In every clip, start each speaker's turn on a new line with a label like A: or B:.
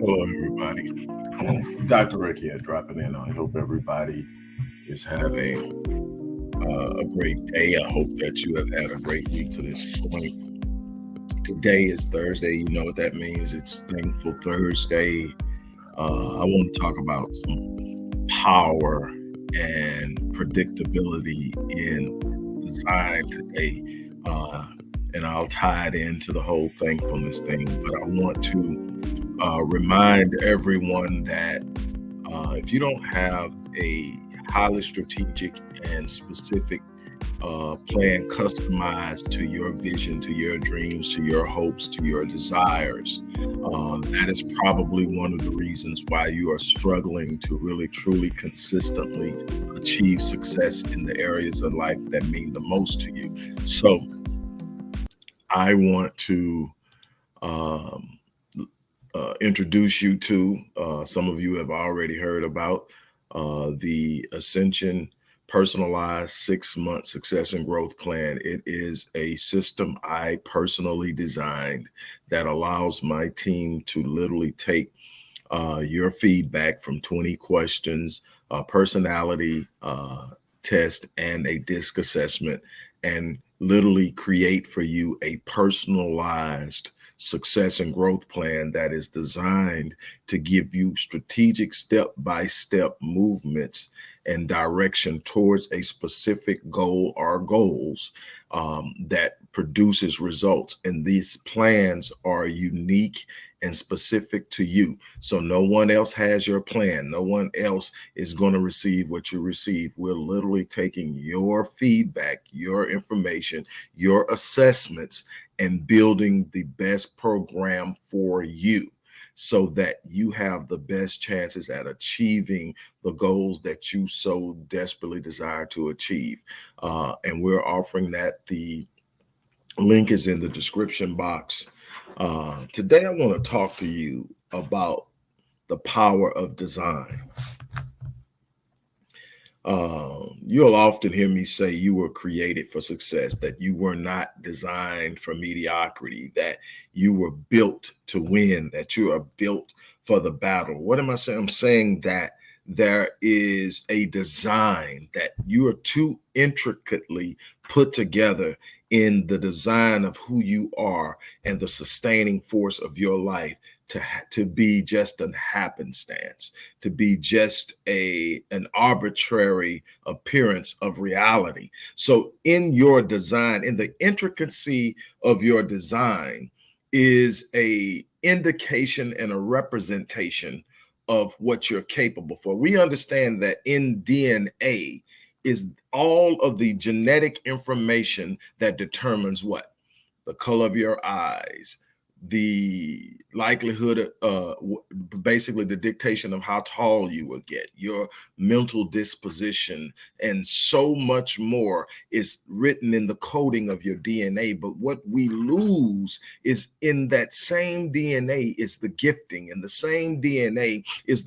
A: Hello, everybody. Dr. Rick here, dropping in. I hope everybody is having a great day. I hope that you have had a great week to this point. Today is Thursday. You know what that means. It's Thankful Thursday. I want to talk about some power and predictability in design today. And I'll tie it into the whole thankfulness thing. But I want to remind everyone that if you don't have a highly strategic and specific plan customized to your vision, to your dreams, to your hopes, to your desires, that is probably one of the reasons why you are struggling to really, truly, consistently achieve success in the areas of life that mean the most to you. So I want to introduce you to, some of you have already heard about the Ascension personalized 6-month success and growth plan. It is a system I personally designed that allows my team to literally take your feedback from 20 questions, personality test, and a DISC assessment, and literally create for you a personalized success and growth plan that is designed to give you strategic step-by-step movements and direction towards a specific goal or goals that produces results. And these plans are unique and specific to you. So no one else has your plan. No one else is going to receive what you receive. We're literally taking your feedback, your information, your assessments, and building the best program for you so that you have the best chances at achieving the goals that you so desperately desire to achieve. And we're offering that. The link is in the description box. Today, I want to talk to you about the power of design. You'll often hear me say you were created for success, that you were not designed for mediocrity, that you were built to win, that you are built for the battle. What am I saying? I'm saying that there is a design, that you are too intricately put together in the design of who you are and the sustaining force of your life to be just a happenstance, to be just an arbitrary appearance of reality. So in your design, in the intricacy of your design, is a indication and a representation of what you're capable for. We understand that in DNA is all of the genetic information that determines what? The color of your eyes, the likelihood, basically the dictation of how tall you will get, your mental disposition, and so much more is written in the coding of your DNA. But what we lose is in that same DNA is the gifting, and the same DNA is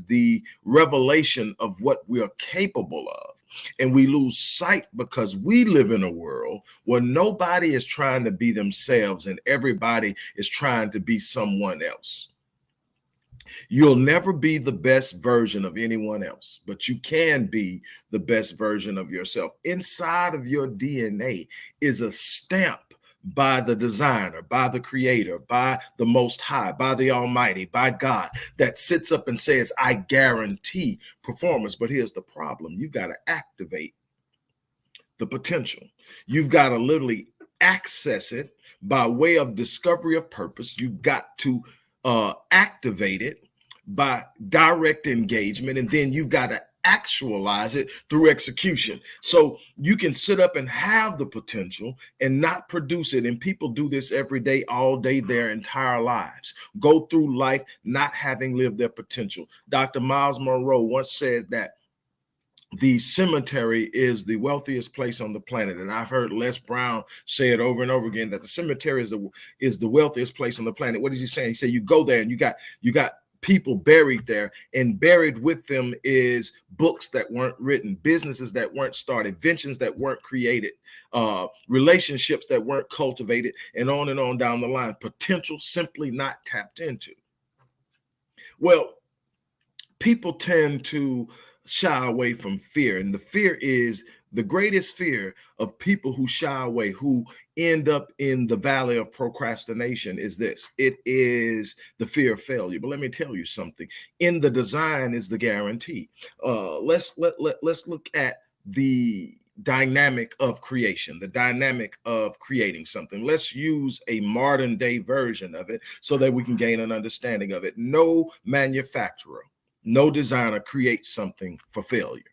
A: the revelation of what we are capable of. And we lose sight because we live in a world where nobody is trying to be themselves and everybody is trying to be someone else. You'll never be the best version of anyone else, but you can be the best version of yourself. Inside of your DNA is a stamp by the designer, by the creator, by the Most High, by the Almighty, by God, that sits up and says, I guarantee performance. But here's the problem. You've got to activate the potential. You've got to literally access it by way of discovery of purpose. You've got to activate it by direct engagement, and then you've got to actualize it through execution. So you can sit up and have the potential and not produce it. And people do this every day, all day, their entire lives. Go through life not having lived their potential. Dr. Miles Monroe once said that the cemetery is the wealthiest place on the planet. And I've heard Les Brown say it over and over again, that the cemetery is the wealthiest place on the planet. What is he saying? He said, you go there and you got people buried there, and buried with them is books that weren't written, businesses that weren't started, inventions that weren't created, relationships that weren't cultivated, and on down the line. Potential simply not tapped into. Well, people tend to shy away from fear, and the fear is the greatest fear of people who shy away, who end up in the valley of procrastination, is this. It is the fear of failure. But let me tell you something. In the design is the guarantee. Let's look at the dynamic of creation, the dynamic of creating something. Let's use a modern day version of it so that we can gain an understanding of it. No manufacturer, no designer creates something for failure.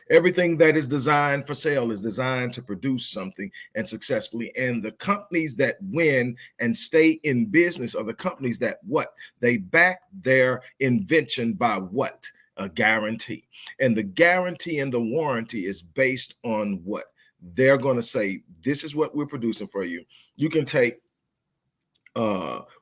A: Everything that is designed for sale is designed to produce something and successfully. And the companies that win and stay in business are the companies that what? They back their invention by what? A guarantee. And the guarantee and the warranty is based on what? They're going to say, this is what we're producing for you. You can take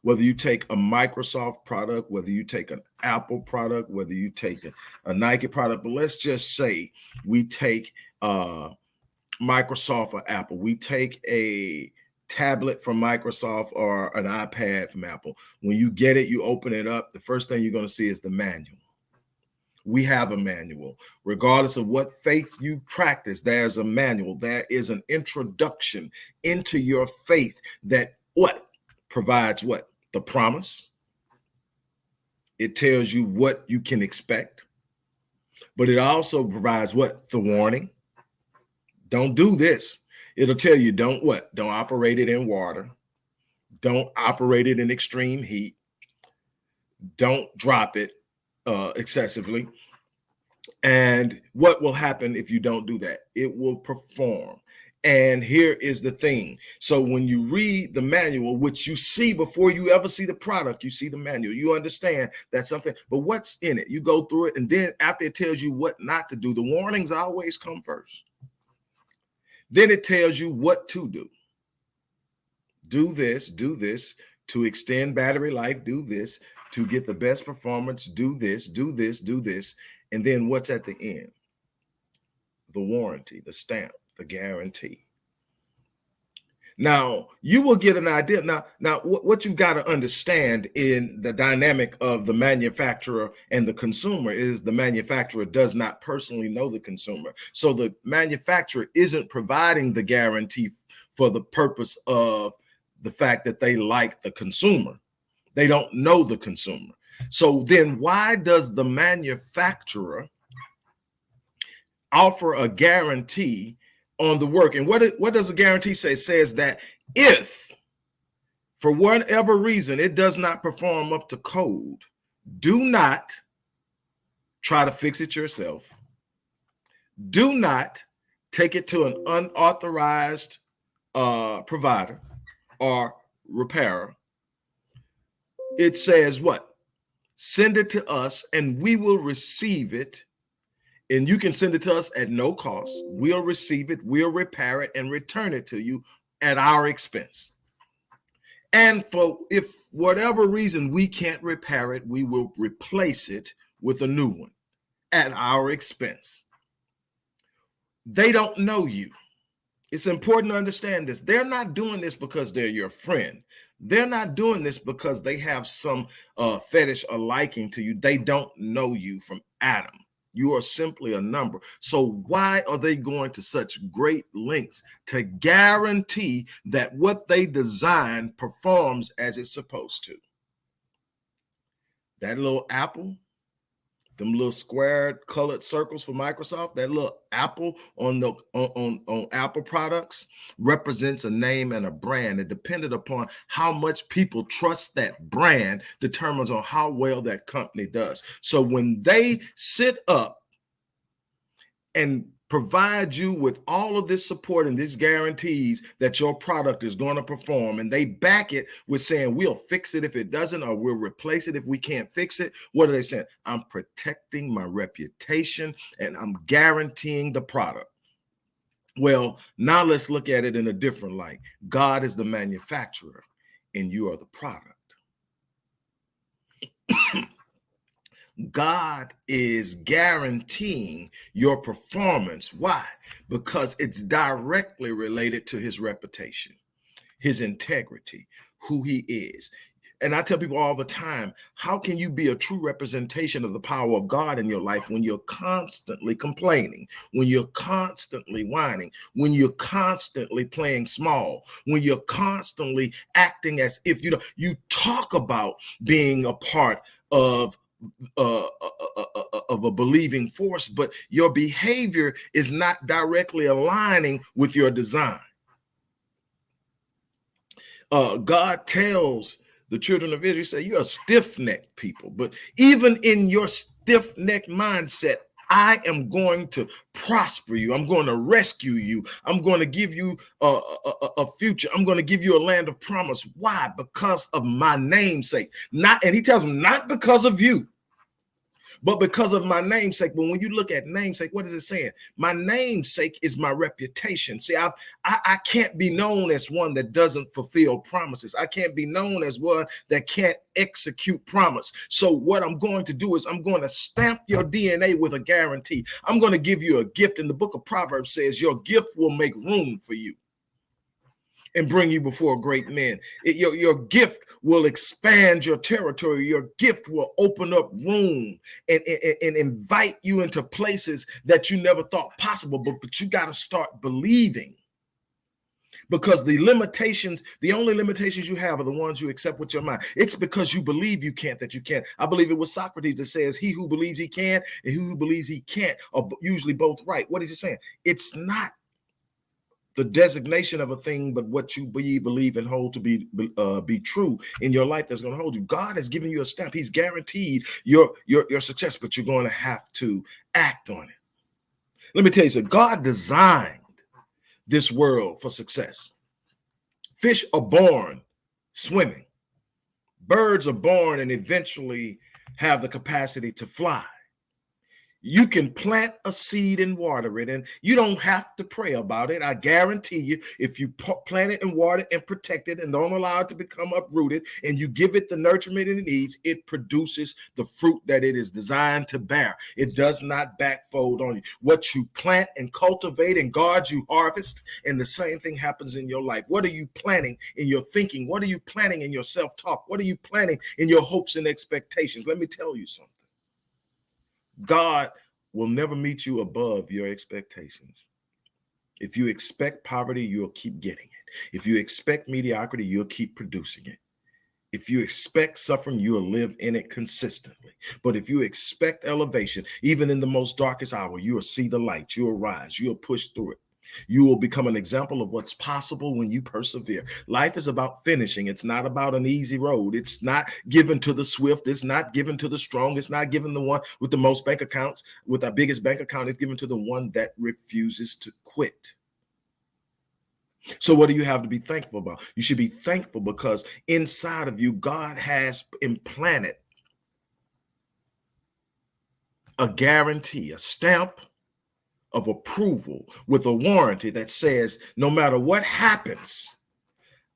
A: whether you take a Microsoft product, whether you take an Apple product, whether you take a Nike product, but let's just say we take Microsoft or Apple. We take a tablet from Microsoft or an iPad from Apple. When you get it, you open it up, the first thing you're going to see is the manual. We have a manual. Regardless of what faith you practice, there's a manual. There is an introduction into your faith that what? Provides what? The promise. It tells you what you can expect, but it also provides what? The warning. Don't do this. It'll tell you don't what? Don't operate it in water. Don't operate it in extreme heat. Don't drop it excessively. And what will happen if you don't do that? It will perform. And here is the thing. So when you read the manual, which you see before you ever see the product, you see the manual, you understand that something, but what's in it? You go through it, and then after it tells you what not to do, the warnings always come first. Then it tells you what to do. Do this to extend battery life, do this to get the best performance, do this, do this, do this. And then what's at the end? The warranty, the stamp, the guarantee. Now, you will get an idea. Now, what you've got to understand in the dynamic of the manufacturer and the consumer is the manufacturer does not personally know the consumer. So the manufacturer isn't providing the guarantee for the purpose of the fact that they like the consumer. They don't know the consumer. So then why does the manufacturer offer a guarantee on the work? And what does the guarantee say? It says that if for whatever reason it does not perform up to code, do not try to fix it yourself. Do not take it to an unauthorized provider or repairer. It says what? Send it to us and we will receive it. And you can send it to us at no cost. We'll receive it, we'll repair it, and return it to you at our expense. And for if whatever reason we can't repair it, we will replace it with a new one at our expense. They don't know you. It's important to understand this. They're not doing this because they're your friend. They're not doing this because they have some fetish or liking to you. They don't know you from Adam. You are simply a number. So why are they going to such great lengths to guarantee that what they design performs as it's supposed to? That little apple, them little squared colored circles for Microsoft, that little apple on Apple products represents a name and a brand. And dependent upon how much people trust that brand determines on how well that company does. So when they sit up and provide you with all of this support and these guarantees that your product is going to perform, and they back it with saying we'll fix it if it doesn't, or we'll replace it if we can't fix it, what are they saying? I'm protecting my reputation and I'm guaranteeing the product. Well, now let's look at it in a different light. God is the manufacturer and you are the product. God is guaranteeing your performance. Why? Because it's directly related to his reputation, his integrity, who he is. And I tell people all the time, how can you be a true representation of the power of God in your life when you're constantly complaining, when you're constantly whining, when you're constantly playing small, when you're constantly acting as if you talk about being a part of of a believing force, but your behavior is not directly aligning with your design. God tells the children of Israel, say, you're a stiff-necked people, but even in your stiff-necked mindset, I am going to prosper you. I'm going to rescue you. I'm going to give you a future. I'm going to give you a land of promise. Why? Because of my namesake. Not, and he tells them, not because of you, but because of my namesake. But when you look at namesake, what is it saying? My namesake is my reputation. See, I can't be known as one that doesn't fulfill promises. I can't be known as one that can't execute promise. So what I'm going to do is I'm going to stamp your DNA with a guarantee. I'm going to give you a gift. In the book of Proverbs says your gift will make room for you and bring you before great men. Your gift will expand your territory. Your gift will open up room and invite you into places that you never thought possible. But you got to start believing, because the only limitations you have are the ones you accept with your mind. It's because you believe you can't that you can't. I believe it was Socrates that says, he who believes he can and he who believes he can't are usually both right. What is he saying? It's not the designation of a thing, but what you believe and hold to be true in your life that's going to hold you. God has given you a stamp. He's guaranteed your success, but you're going to have to act on it. Let me tell you something. God designed this world for success. Fish are born swimming. Birds are born and eventually have the capacity to fly. You can plant a seed and water it, and you don't have to pray about it. I guarantee you, if you plant it and water it and protect it and don't allow it to become uprooted, and you give it the nurturement it needs, it produces the fruit that it is designed to bear. It does not backfold on you. What you plant and cultivate and guard, you harvest, and the same thing happens in your life. What are you planting in your thinking? What are you planting in your self-talk? What are you planting in your hopes and expectations? Let me tell you something. God will never meet you above your expectations. If you expect poverty, you'll keep getting it. If you expect mediocrity, you'll keep producing it. If you expect suffering, you'll live in it consistently. But if you expect elevation, even in the most darkest hour, you will see the light, you'll rise, you'll push through it. You will become an example of what's possible when you persevere. Life is about finishing. It's not about an easy road. It's not given to the swift. It's not given to the strong. It's not given the one with the most bank accounts, with our biggest bank account. It's given to the one that refuses to quit. So what do you have to be thankful about? You should be thankful because inside of you, God has implanted a guarantee, a stamp of approval with a warranty that says, no matter what happens,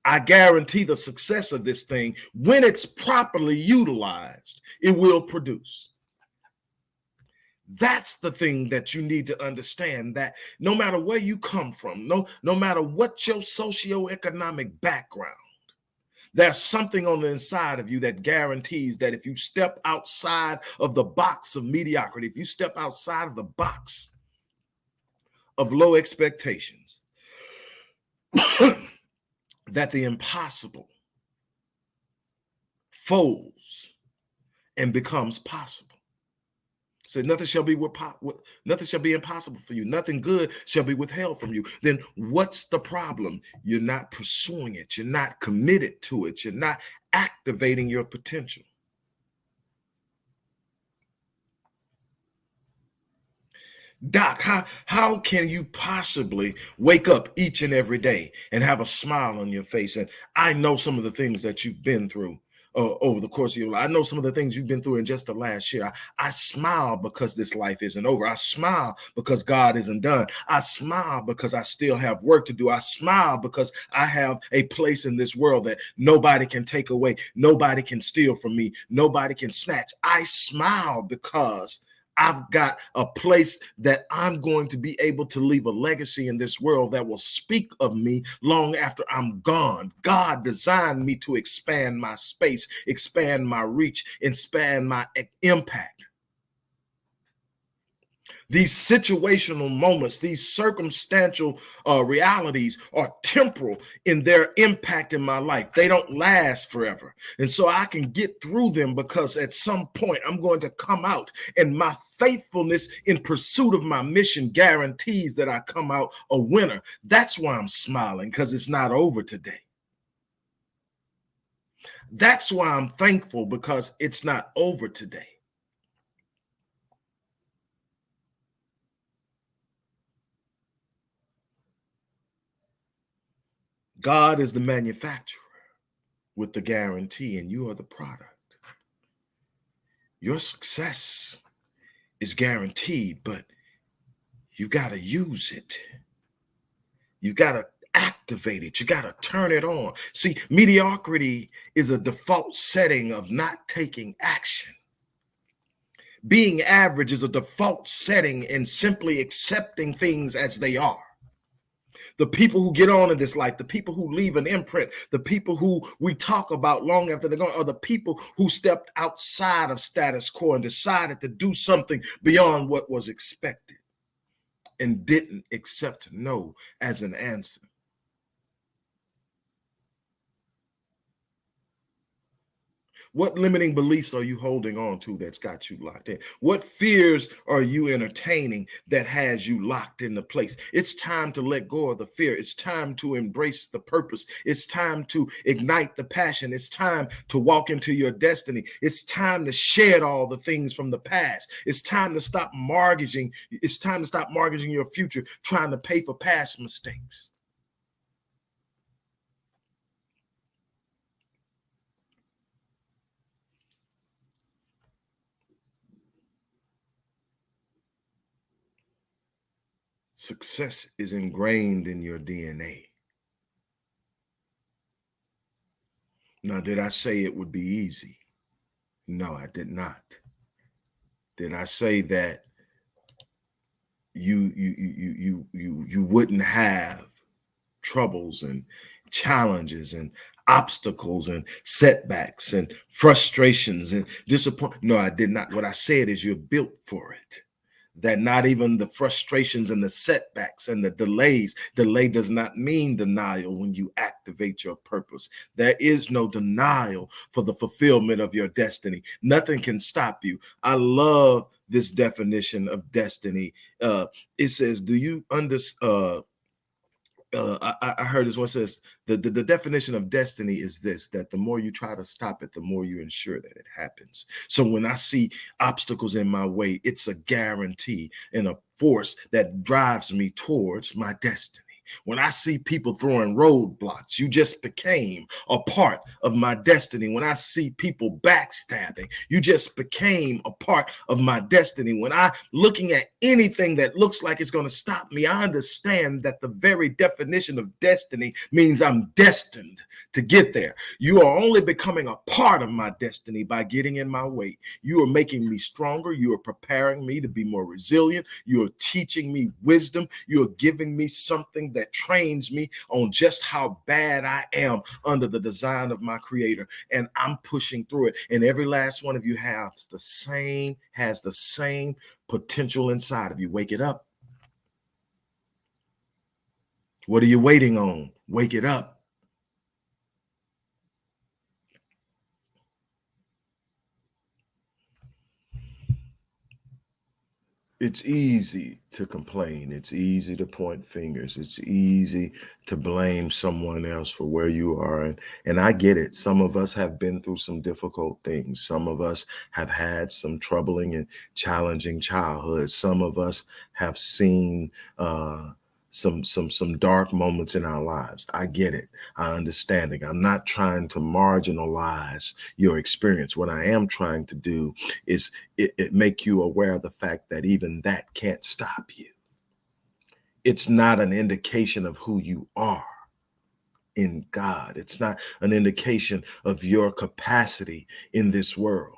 A: I guarantee the success of this thing. When it's properly utilized, it will produce. That's the thing that you need to understand, that no matter where you come from, no matter what your socioeconomic background, there's something on the inside of you that guarantees that if you step outside of the box of mediocrity, if you step outside of the box of low expectations, that the impossible folds and becomes possible. So nothing shall be nothing shall be impossible for you. Nothing good shall be withheld from you. Then what's the problem? You're not pursuing it. You're not committed to it. You're not activating your potential. Doc, how can you possibly wake up each and every day and have a smile on your face? And I know some of the things that you've been through over the course of your life. I know some of the things you've been through in just the last year. I smile because this life isn't over. I smile because God isn't done. I smile because I still have work to do. I smile because I have a place in this world that nobody can take away. Nobody can steal from me. Nobody can snatch. I smile because I've got a place that I'm going to be able to leave a legacy in this world that will speak of me long after I'm gone. God designed me to expand my space, expand my reach, expand my impact. These situational moments, these circumstantial realities are temporal in their impact in my life. They don't last forever. And so I can get through them because at some point I'm going to come out, and my faithfulness in pursuit of my mission guarantees that I come out a winner. That's why I'm smiling, because it's not over today. That's why I'm thankful, because it's not over today. God is the manufacturer with the guarantee, and you are the product. Your success is guaranteed, but you've got to use it. You've got to activate it. You got to turn it on. See, mediocrity is a default setting of not taking action. Being average is a default setting in simply accepting things as they are. The people who get on in this life, the people who leave an imprint, the people who we talk about long after they're gone, are the people who stepped outside of status quo and decided to do something beyond what was expected and didn't accept no as an answer. What limiting beliefs are you holding on to that's got you locked in? What fears are you entertaining that has you locked into place? It's time to let go of the fear. It's time to embrace the purpose. It's time to ignite the passion. It's time to walk into your destiny. It's time to shed all the things from the past. It's time to stop mortgaging. It's time to stop mortgaging your future, trying to pay for past mistakes. Success is ingrained in your DNA. Now, did I say it would be easy? No, I did not. Did I say that you wouldn't have troubles and challenges and obstacles and setbacks and frustrations and disappointment? No, I did not. What I said is you're built for it. That not even the frustrations and the setbacks and the delays, delay does not mean denial when you activate your purpose. There is no denial for the fulfillment of your destiny. Nothing can stop you. I love this definition of destiny. It says, do you understand? I heard this one says the definition of destiny is this, that the more you try to stop it, the more you ensure that it happens. So when I see obstacles in my way, it's a guarantee and a force that drives me towards my destiny. When I see people throwing roadblocks, you just became a part of my destiny. When I see people backstabbing, you just became a part of my destiny. When I looking at anything that looks like it's going to stop me, I understand that the very definition of destiny means I'm destined to get there. You are only becoming a part of my destiny by getting in my way. You are making me stronger. You are preparing me to be more resilient. You are teaching me wisdom. You are giving me something that trains me on just how bad I am under the design of my creator. And I'm pushing through it. And every last one of you has the same potential inside of you. Wake it up. What are you waiting on? Wake it up. It's easy to complain. It's easy to point fingers. It's easy to blame someone else for where you are. And I get it. Some of us have been through some difficult things. Some of us have had some troubling and challenging childhoods. Some of us have seen some dark moments in our lives. I get it. I understand it. I'm not trying to marginalize your experience. What I am trying to do is it make you aware of the fact that even that can't stop you. It's not an indication of who you are in God. It's not an indication of your capacity in this world.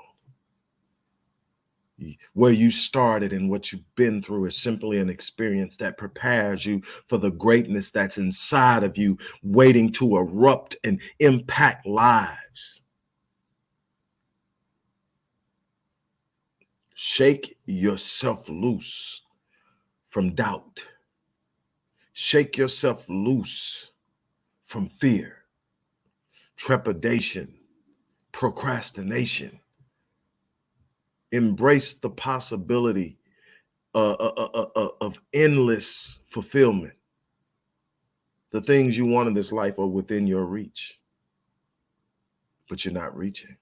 A: Where you started and what you've been through is simply an experience that prepares you for the greatness that's inside of you, waiting to erupt and impact lives. Shake yourself loose from doubt. Shake yourself loose from fear, trepidation, procrastination. Embrace the possibility of endless fulfillment. The things you want in this life are within your reach, but you're not reaching.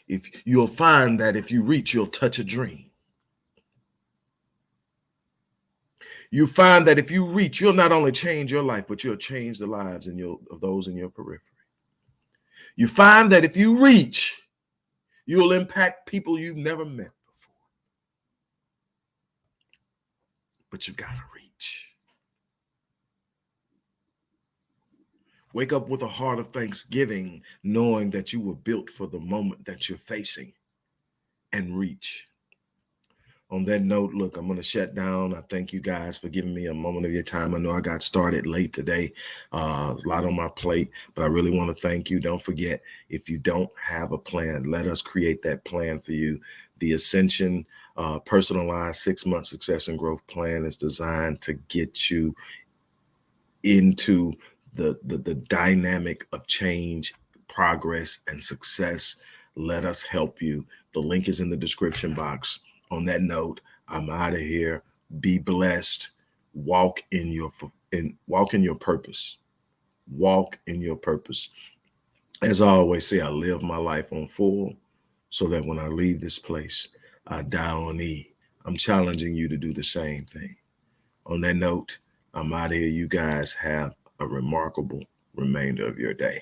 A: If you'll find that if you reach, you'll touch a dream. You find that if you reach, you'll not only change your life, but you'll change the lives of those in your periphery. You find that if you reach, you'll impact people you've never met before. But you gotta reach. Wake up with a heart of thanksgiving, knowing that you were built for the moment that you're facing, and reach. On that note, look, I'm going to shut down. I thank you guys for giving me a moment of your time. I know I got started late today. There's a lot on my plate, but I really want to thank you. Don't forget, if you don't have a plan, let us create that plan for you. The Ascension personalized 6-month success and growth plan is designed to get you into the dynamic of change, progress, and success. Let us help you. The link is in the description box. On that note, I'm out of here. Be blessed. Walk in your purpose. Walk in your purpose. As I always say, I live my life on full so that when I leave this place, I die on E. I'm challenging you to do the same thing. On that note, I'm out of here. You guys have a remarkable remainder of your day.